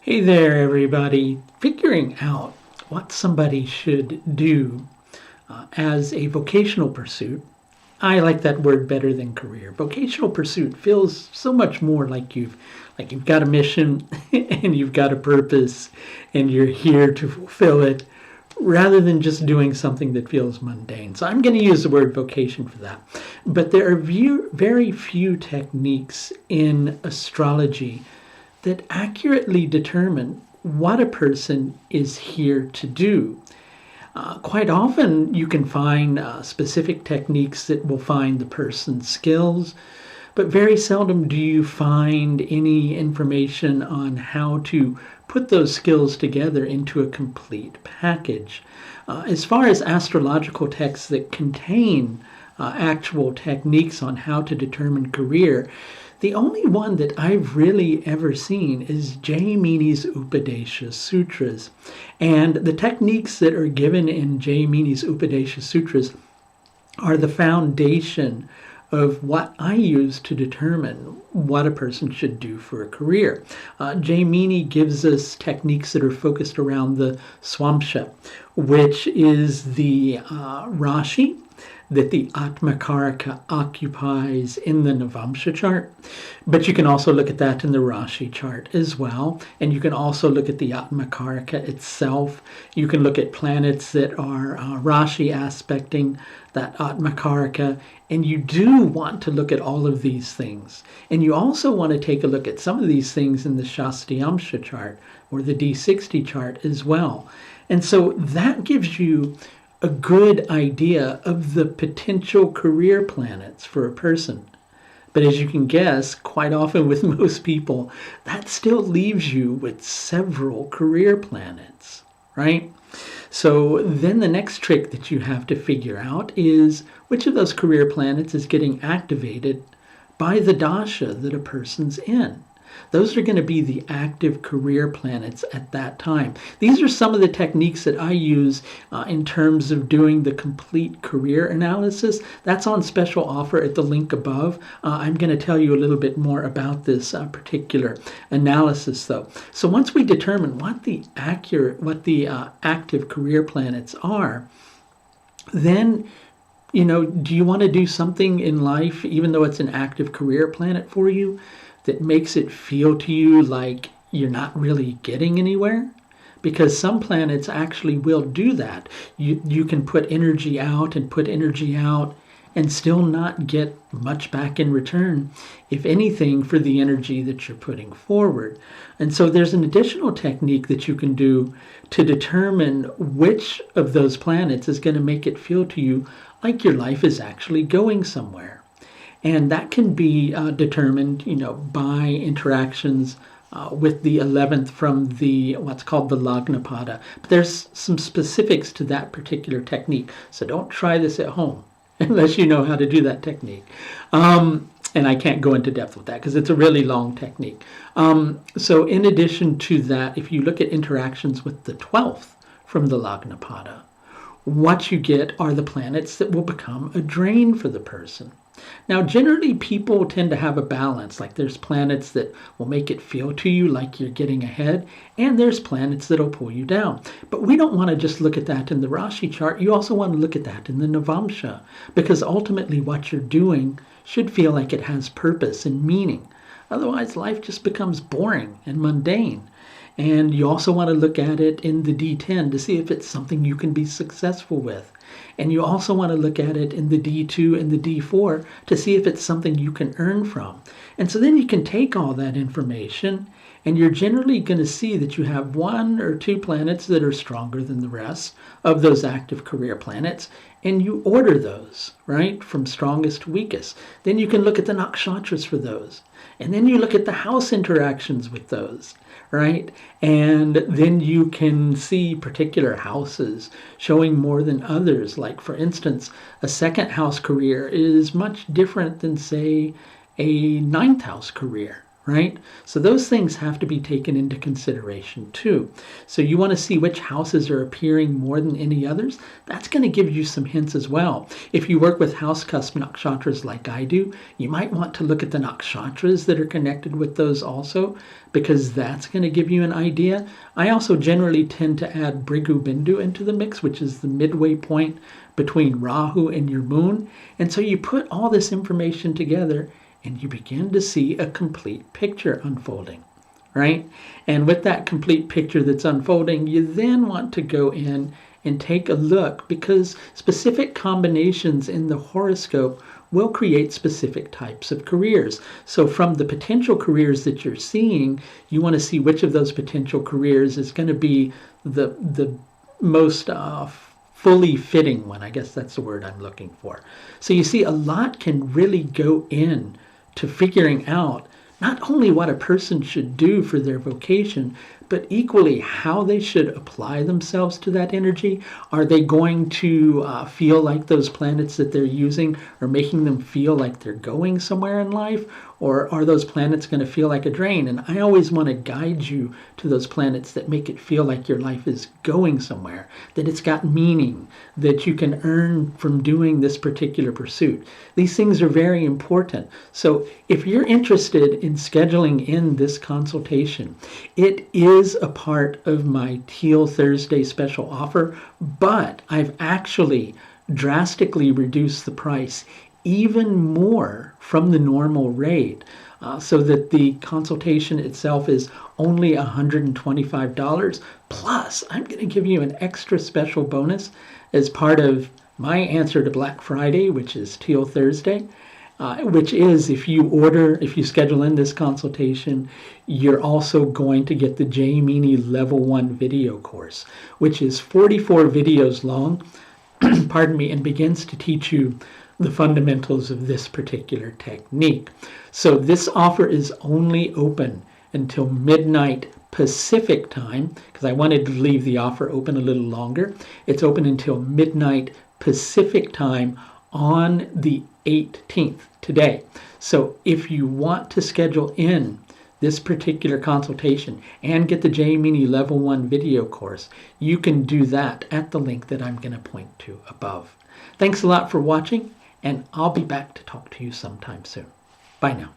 Hey there, everybody. Figuring out what somebody should do as a vocational pursuit. I like that word better than career. Vocational pursuit feels so much more like you've got a mission and you've got a purpose and you're here to fulfill it rather than just doing something that feels mundane. So I'm going to use the word vocation for that. But there are very few techniques in astrology that accurately determine what a person is here to do. Quite often you can find specific techniques that will find the person's skills, but very seldom do you find any information on how to put those skills together into a complete package. As far as astrological texts that contain actual techniques on how to determine career, the only one that I've really ever seen is Jaimini's Upadesa Sutras. And the techniques that are given in Jaimini's Upadesa Sutras are the foundation of what I use to determine what a person should do for a career. Jaimini gives us techniques that are focused around the Swamsha, which is the Rashi that the Atmakaraka occupies in the Navamsha chart. But you can also look at that in the Rashi chart as well. And you can also look at the Atmakaraka itself. You can look at planets that are Rashi aspecting that Atmakaraka. And you do want to look at all of these things. And you also want to take a look at some of these things in the Shastyamsha chart or the D60 chart as well. And so that gives you a good idea of the potential career planets for a person. But as you can guess, quite often with most people, that still leaves you with several career planets, right? So then the next trick that you have to figure out is which of those career planets is getting activated by the dasha that a person's in. Those are going to be the active career planets at that time. These are some of the techniques that I use in terms of doing the complete career analysis. That's on special offer at the link above. I'm going to tell you a little bit more about this particular analysis, though. So once we determine what the active career planets are, then do you want to do something in life, even though it's an active career planet for you, that makes it feel to you like you're not really getting anywhere? Because some planets actually will do that. You can put energy out and still not get much back in return, if anything, for the energy that you're putting forward. And so there's an additional technique that you can do to determine which of those planets is going to make it feel to you like your life is actually going somewhere. And that can be determined, by interactions with the 11th from the what's called the Lagnapada. But there's some specifics to that particular technique. So don't try this at home unless you know how to do that technique. And I can't go into depth with that because it's a really long technique. So in addition to that, if you look at interactions with the 12th from the Lagnapada, what you get are the planets that will become a drain for the person. Now, generally, people tend to have a balance. Like there's planets that will make it feel to you like you're getting ahead, and there's planets that'll pull you down. But we don't want to just look at that in the Rashi chart. You also want to look at that in the Navamsha, because ultimately what you're doing should feel like it has purpose and meaning. Otherwise, life just becomes boring and mundane. And you also want to look at it in the D10 to see if it's something you can be successful with. And you also want to look at it in the D2 and the D4 to see if it's something you can earn from. And so then you can take all that information, and you're generally going to see that you have one or two planets that are stronger than the rest of those active career planets, and you order those, right, from strongest to weakest. Then you can look at the nakshatras for those. And then you look at the house interactions with those, right? And then you can see particular houses showing more than others. Like, for instance, a second house career is much different than, say, a ninth house career, right? So those things have to be taken into consideration too. So you want to see which houses are appearing more than any others. That's going to give you some hints as well. If you work with house cusp nakshatras like I do, you might want to look at the nakshatras that are connected with those also, because that's going to give you an idea. I also generally tend to add Bhrigu Bindu into the mix, which is the midway point between Rahu and your moon. And so you put all this information together and you begin to see a complete picture unfolding, right? And with that complete picture that's unfolding, you then want to go in and take a look, because specific combinations in the horoscope will create specific types of careers. So from the potential careers that you're seeing, you want to see which of those potential careers is going to be the most fully fitting one. I guess that's the word I'm looking for. So you see, a lot can really go in to figuring out not only what a person should do for their vocation, but equally how they should apply themselves to that energy. Are they going to feel like those planets that they're using are making them feel like they're going somewhere in life? Or are those planets going to feel like a drain? And I always want to guide you to those planets that make it feel like your life is going somewhere, that it's got meaning, that you can earn from doing this particular pursuit. These things are very important. So if you're interested in scheduling in this consultation, it is a part of my Teal Thursday special offer, but I've actually drastically reduced the price even more from the normal rate, so that the consultation itself is only $125. Plus, I'm going to give you an extra special bonus as part of my answer to Black Friday, which is Teal Thursday, which is if you schedule in this consultation, you're also going to get the Jaimini Level 1 video course, which is 44 videos long, pardon me, and begins to teach you the fundamentals of this particular technique. So this offer is only open until midnight Pacific time, because I wanted to leave the offer open a little longer. It's open until midnight Pacific time on the 18th, today. So if you want to schedule in this particular consultation and get the Jaimini Level 1 video course, you can do that at the link that I'm going to point to above. Thanks a lot for watching, and I'll be back to talk to you sometime soon. Bye now.